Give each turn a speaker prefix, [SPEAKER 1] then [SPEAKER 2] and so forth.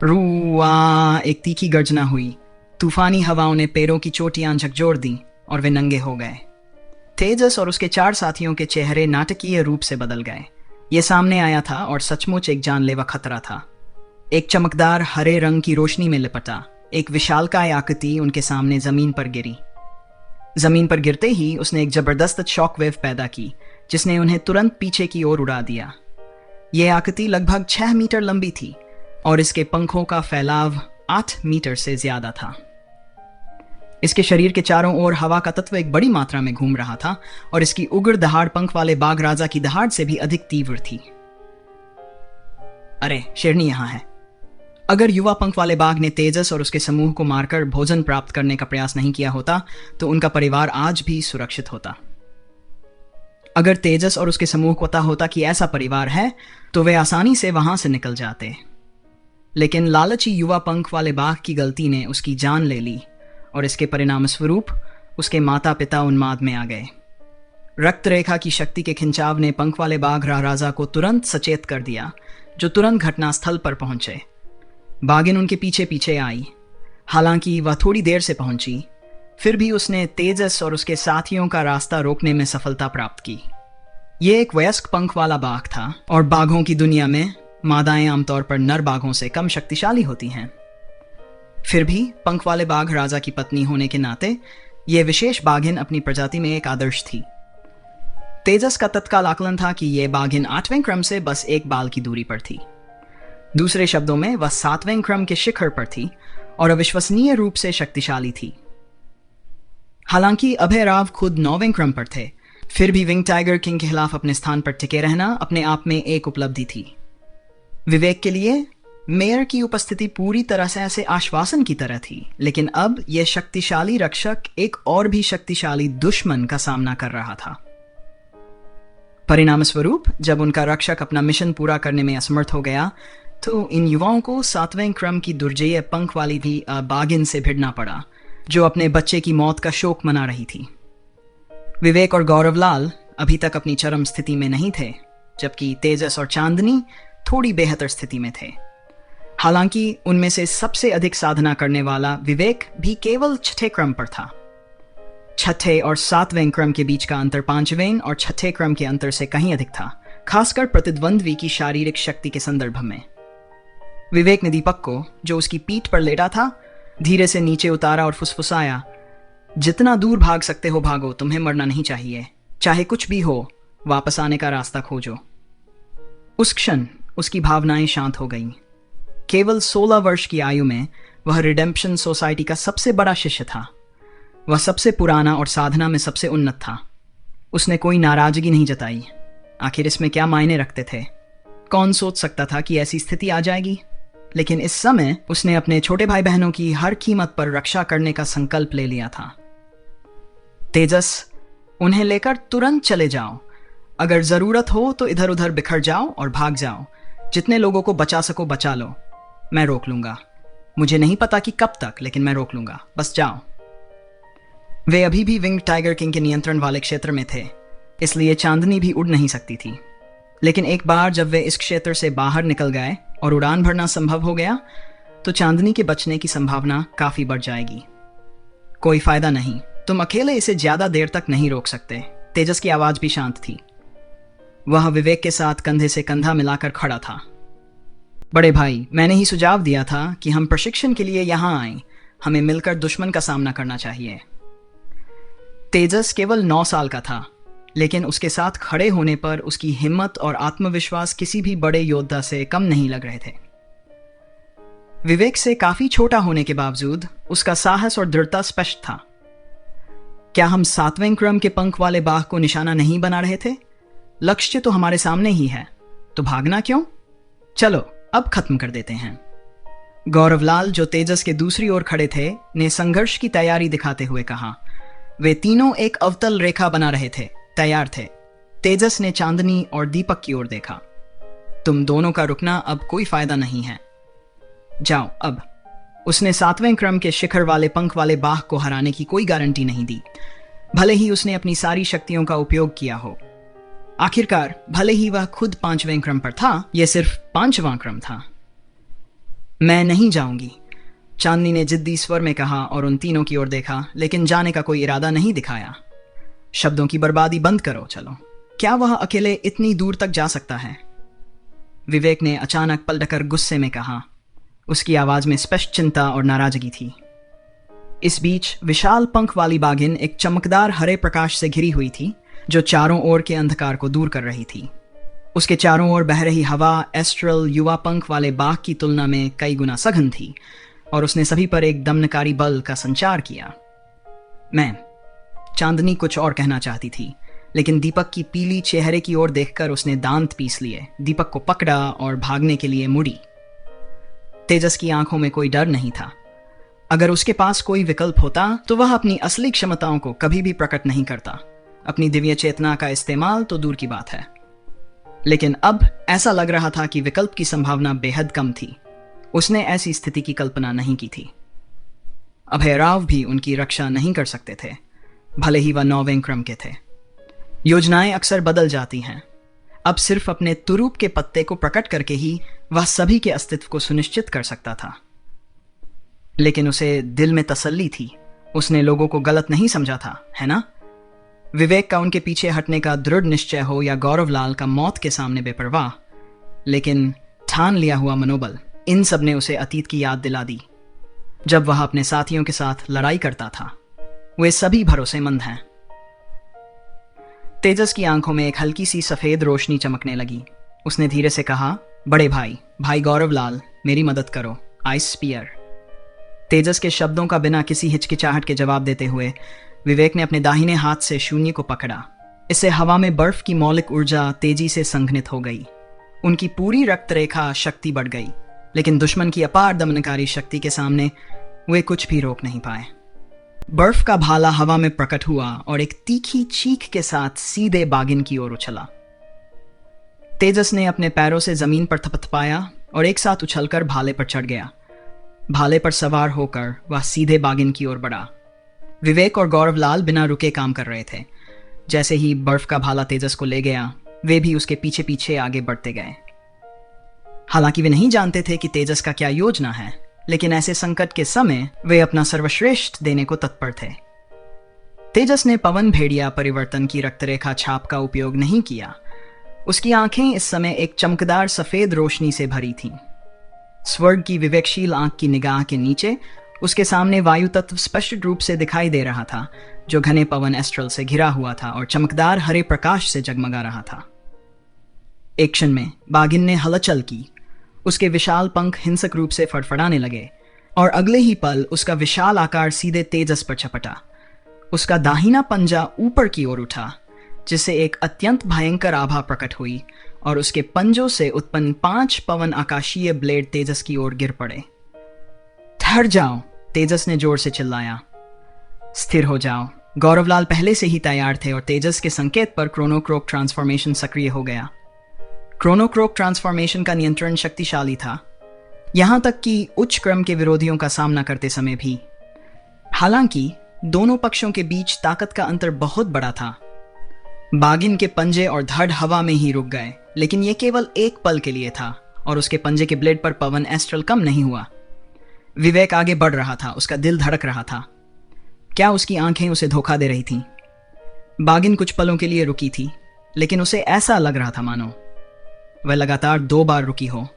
[SPEAKER 1] रुआ, एक तीखी गर्जना हुई। तूफानी हवाओं ने पैरों की चोटियां झकझोर दी और वे नंगे हो गए। तेजस और उसके 4 साथियों के चेहरे नाटकीय रूप से बदल गए। ये सामने आया था और सचमुच एक जानलेवा खतरा था। एक चमकदार हरे रंग की रोशनी में लिपटा एक विशालकाय आकृति उनके सामने जमीन पर गिरी। जमीन पर गिरते ही उसने एक जबरदस्त शॉकवेव पैदा की जिसने उन्हें तुरंत पीछे की ओर उड़ा दिया। यह आकृति लगभग 6 मीटर लंबी थी और इसके पंखों का फैलाव 8 मीटर से ज्यादा था। इसके शरीर के चारों ओर हवा का तत्व एक बड़ी मात्रा में घूम रहा था और इसकी उग्र दहाड़ पंख वाले बाघ राजा की दहाड़ से भी अधिक तीव्र थी। अरे, शेरनी यहां है। अगर युवा पंख वाले बाघ ने तेजस और उसके समूह को मारकर भोजन प्राप्त करने का प्रयास नहीं किया होता तो उनका परिवार आज भी सुरक्षित होता। अगर तेजस और उसके समूह को पता होता कि ऐसा परिवार है तो वे आसानी से वहां से निकल जाते। लेकिन लालची युवा पंख वाले बाघ की गलती ने उसकी जान ले ली और इसके परिणाम स्वरूप उसके माता पिता उन्माद में आ गए। रक्त रेखा की शक्ति के खिंचाव ने पंख वाले बाघ राजा को तुरंत सचेत कर दिया, जो तुरंत घटनास्थल पर पहुंचे। बाघिन उनके पीछे पीछे आई। हालांकि वह थोड़ी देर से पहुंची, फिर भी उसने तेजस और उसके साथियों का रास्ता रोकने में सफलता प्राप्त की। यह एक वयस्क पंख वाला बाघ था और बाघों की दुनिया में मादाएं आमतौर पर नर बाघों से कम शक्तिशाली होती हैं। फिर भी पंख वाले बाघ राजा की पत्नी होने के नाते यह विशेष बाघिन अपनी प्रजाति में एक आदर्श थी। तेजस का तत्काल आकलन था कि यह बाघिन 8वें क्रम से बस एक बाल की दूरी पर थी। दूसरे शब्दों में वह 7वें क्रम के शिखर पर थी और अविश्वसनीय रूप से शक्तिशाली थी। हालांकि अभय राव खुद 9वें क्रम पर थे, फिर भी विंग टाइगर किंग के खिलाफ अपने स्थान पर टिके रहना अपने आप में एक उपलब्धि थी। विवेक के लिए मेयर की उपस्थिति पूरी तरह से ऐसे आश्वासन की तरह थी, लेकिन अब यह शक्तिशाली रक्षक एक और भी शक्तिशाली दुश्मन का सामना कर रहा था। परिणाम स्वरूप जब उनका रक्षक अपना मिशन पूरा करने में असमर्थ हो गया तो इन युवाओं को 7वें क्रम की दुर्जेय पंख वाली भी बाघिन से भिड़ना पड़ा, जो अपने बच्चे की मौत का शोक मना रही थी। विवेक और गौरवलाल अभी तक अपनी चरम स्थिति में नहीं थे, जबकि तेजस और चांदनी थोड़ी बेहतर स्थिति में थे। हालांकि उनमें से सबसे अधिक साधना करने वाला विवेक भी केवल 6ठे क्रम पर था। 6ठे और 7वें क्रम के बीच का अंतर 5वें और 6ठे क्रम के अंतर से कहीं अधिक था, खासकर प्रतिद्वंद्वी की शारीरिक शक्ति के संदर्भ में। विवेक ने दीपक को, जो उसकी पीठ पर लेटा था, धीरे से नीचे उतारा और फुसफुसाया, जितना दूर भाग सकते हो भागो, तुम्हें मरना नहीं चाहिए। चाहे कुछ भी हो, वापस आने का रास्ता खोजो। उस क्षण उसकी भावनाएं शांत हो गईं। केवल 16 वर्ष की आयु में वह रिडेम्पशन सोसाइटी का सबसे बड़ा शिष्य था। वह सबसे पुराना और साधना में सबसे उन्नत था। उसने कोई नाराजगी नहीं जताई। आखिर इसमें क्या मायने रखते थे? कौन सोच सकता था कि ऐसी स्थिति आ जाएगी? लेकिन इस समय उसने अपने छोटे भाई बहनों की हर कीमत पर रक्षा करने का संकल्प ले लिया था। तेजस, उन्हें लेकर तुरंत चले जाओ। अगर जरूरत हो तो इधर उधर बिखर जाओ और भाग जाओ। जितने लोगों को बचा सको बचा लो। मैं रोक लूंगा। मुझे नहीं पता कि कब तक, लेकिन मैं रोक लूंगा। बस जाओ। वे अभी भी विंग टाइगर किंग के नियंत्रण वाले क्षेत्र में थे, इसलिए चांदनी भी उड़ नहीं सकती थी। लेकिन एक बार जब वे इस क्षेत्र से बाहर निकल गए और उड़ान भरना संभव हो गया तो चांदनी के बचने की संभावना काफी बढ़ जाएगी। कोई फायदा नहीं, तुम अकेले इसे ज्यादा देर तक नहीं रोक सकते। तेजस की आवाज भी शांत थी। वह विवेक के साथ कंधे से कंधा मिलाकर खड़ा था। बड़े भाई, मैंने ही सुझाव दिया था कि हम प्रशिक्षण के लिए यहां आए। हमें मिलकर दुश्मन का सामना करना चाहिए। तेजस केवल 9 साल का था, लेकिन उसके साथ खड़े होने पर उसकी हिम्मत और आत्मविश्वास किसी भी बड़े योद्धा से कम नहीं लग रहे थे। विवेक से काफी छोटा होने के बावजूद उसका साहस और दृढ़ता स्पष्ट था। क्या हम 7वें क्रम के पंख वाले बाघ को निशाना नहीं बना रहे थे? लक्ष्य तो हमारे सामने ही है, तो भागना क्यों? चलो अब खत्म कर देते हैं। गौरवलाल, जो तेजस के दूसरी ओर खड़े थे, ने संघर्ष की तैयारी दिखाते हुए कहा। वे तीनों एक अवतल रेखा बना रहे थे, तैयार थे। तेजस ने चांदनी और दीपक की ओर देखा। तुम दोनों का रुकना अब कोई फायदा नहीं है। जाओ अब। उसने 7वें क्रम के शिखर वाले पंख वाले बाघ को हराने की कोई गारंटी नहीं दी, भले ही उसने अपनी सारी शक्तियों का उपयोग किया हो। आखिरकार भले ही वह खुद 5वें क्रम पर था, यह सिर्फ 5वां क्रम था। मैं नहीं जाऊंगी, चांदनी ने जिद्दी स्वर में कहा और उन तीनों की ओर देखा, लेकिन जाने का कोई इरादा नहीं दिखाया। शब्दों की बर्बादी बंद करो, चलो। क्या वह अकेले इतनी दूर तक जा सकता है? विवेक ने अचानक पलटकर गुस्से में कहा। उसकी आवाज में स्पष्ट चिंता और नाराजगी थी। इस बीच विशाल पंख वाली बाघिन एक चमकदार हरे प्रकाश से घिरी हुई थी, जो चारों ओर के अंधकार को दूर कर रही थी। उसके चारों ओर बह रही हवा एस्ट्रल युवा पंख वाले बाघ की तुलना में कई गुना सघन थी, और उसने सभी पर एक दमनकारी बल का संचार किया। मैं चांदनी कुछ और कहना चाहती थी, लेकिन दीपक की पीली चेहरे की ओर देखकर उसने दांत पीस लिए, दीपक को पकड़ा और भागने के लिए मुड़ी। तेजस की आंखों में कोई डर नहीं था। अगर उसके पास कोई विकल्प होता तो वह अपनी असली क्षमताओं को कभी भी प्रकट नहीं करता। अपनी दिव्य चेतना का इस्तेमाल तो दूर की बात है, लेकिन अब ऐसा लग रहा था कि विकल्प की संभावना बेहद कम थी। उसने ऐसी स्थिति की कल्पना नहीं की थी। अभय राव भी उनकी रक्षा नहीं कर सकते थे, भले ही वह 9वें क्रम के थे। योजनाएं अक्सर बदल जाती हैं। अब सिर्फ अपने तुरूप के पत्ते को प्रकट करके ही वह सभी के अस्तित्व को सुनिश्चित कर सकता था। लेकिन उसे दिल में तसल्ली थी, उसने लोगों को गलत नहीं समझा था, है ना? विवेक का उनके पीछे हटने का दृढ़ निश्चय हो या गौरवलाल का मौत के सामने बेपरवाह, लेकिन ठान लिया हुआ मनोबल, इन सब ने उसे अतीत की याद दिला दी, जब वह अपने साथियों के साथ लड़ाई करता था। वे सभी भरोसेमंद हैं। तेजस की आंखों में एक हल्की सी सफेद रोशनी चमकने लगी। उसने धीरे से कहा, बड़े भाई, भाई गौरवलाल, मेरी मदद करो, आइस स्पीयर। तेजस के शब्दों का बिना किसी हिचकिचाहट के जवाब देते हुए विवेक ने अपने दाहिने हाथ से शून्य को पकड़ा। इससे हवा में बर्फ की मौलिक ऊर्जा तेजी से संघनित हो गई। उनकी पूरी रक्त रेखा शक्ति बढ़ गई, लेकिन दुश्मन की अपार दमनकारी शक्ति के सामने वे कुछ भी रोक नहीं पाए। बर्फ का भाला हवा में प्रकट हुआ और एक तीखी चीख के साथ सीधे बागिन की ओर उछला। तेजस ने अपने पैरों से जमीन पर थपथपाया और एक साथ उछलकर भाले पर चढ़ गया। भाले पर सवार होकर वह सीधे बागिन की ओर बढ़ा। विवेक और गौरवलाल बिना रुके काम कर रहे थे। जैसे ही बर्फ का भाला तेजस को ले गया, वे भी उसके पीछे पीछे आगे बढ़ते गए। हालांकि वे नहीं जानते थे कि तेजस का क्या योजना है, लेकिन ऐसे संकट के समय वे अपना सर्वश्रेष्ठ देने को तत्पर थे। तेजस ने पवन भेड़िया परिवर्तन की रक्तरेखा छाप का उपयोग नहीं किया। उसकी आंखें इस समय एक चमकदार सफेद रोशनी से भरी थीं। स्वर्ग की विवेकशील आंख की निगाह के नीचे उसके सामने वायु तत्व स्पष्ट रूप से दिखाई दे रहा था, जो घने पवन एस्ट्रल से घिरा हुआ था और चमकदार हरे प्रकाश से जगमगा रहा था। एक क्षण में बागिन ने हलचल की। उसके विशाल पंख हिंसक रूप से फड़फड़ाने लगे और अगले ही पल उसका विशाल आकार सीधे तेजस पर झपटा। उसका दाहिना पंजा ऊपर की ओर उठा, जिससे एक अत्यंत भयंकर आभा प्रकट हुई और उसके पंजों से उत्पन्न 5 पवन आकाशीय ब्लेड तेजस की ओर गिर पड़े। ठहर जाओ, तेजस ने जोर से चिल्लाया। स्थिर हो जाओ। गौरवलाल पहले से ही तैयार थे और तेजस के संकेत पर क्रोनोक्रोक ट्रांसफॉर्मेशन सक्रिय हो गया। क्रोनोक्रोक ट्रांसफॉर्मेशन का नियंत्रण शक्तिशाली था, यहां तक कि उच्च क्रम के विरोधियों का सामना करते समय भी। हालांकि दोनों पक्षों के बीच ताकत का अंतर बहुत बड़ा था। बागिन के पंजे और धड़ हवा में ही रुक गए, लेकिन यह केवल एक पल के लिए था और उसके पंजे के ब्लेड पर पवन एस्ट्रल कम नहीं हुआ। विवेक आगे बढ़ रहा था, उसका दिल धड़क रहा था। क्या उसकी आंखें उसे धोखा दे रही थीं? बागिन कुछ पलों के लिए रुकी थी, लेकिन उसे ऐसा लग रहा था मानो वह लगातार 2 बार रुकी हो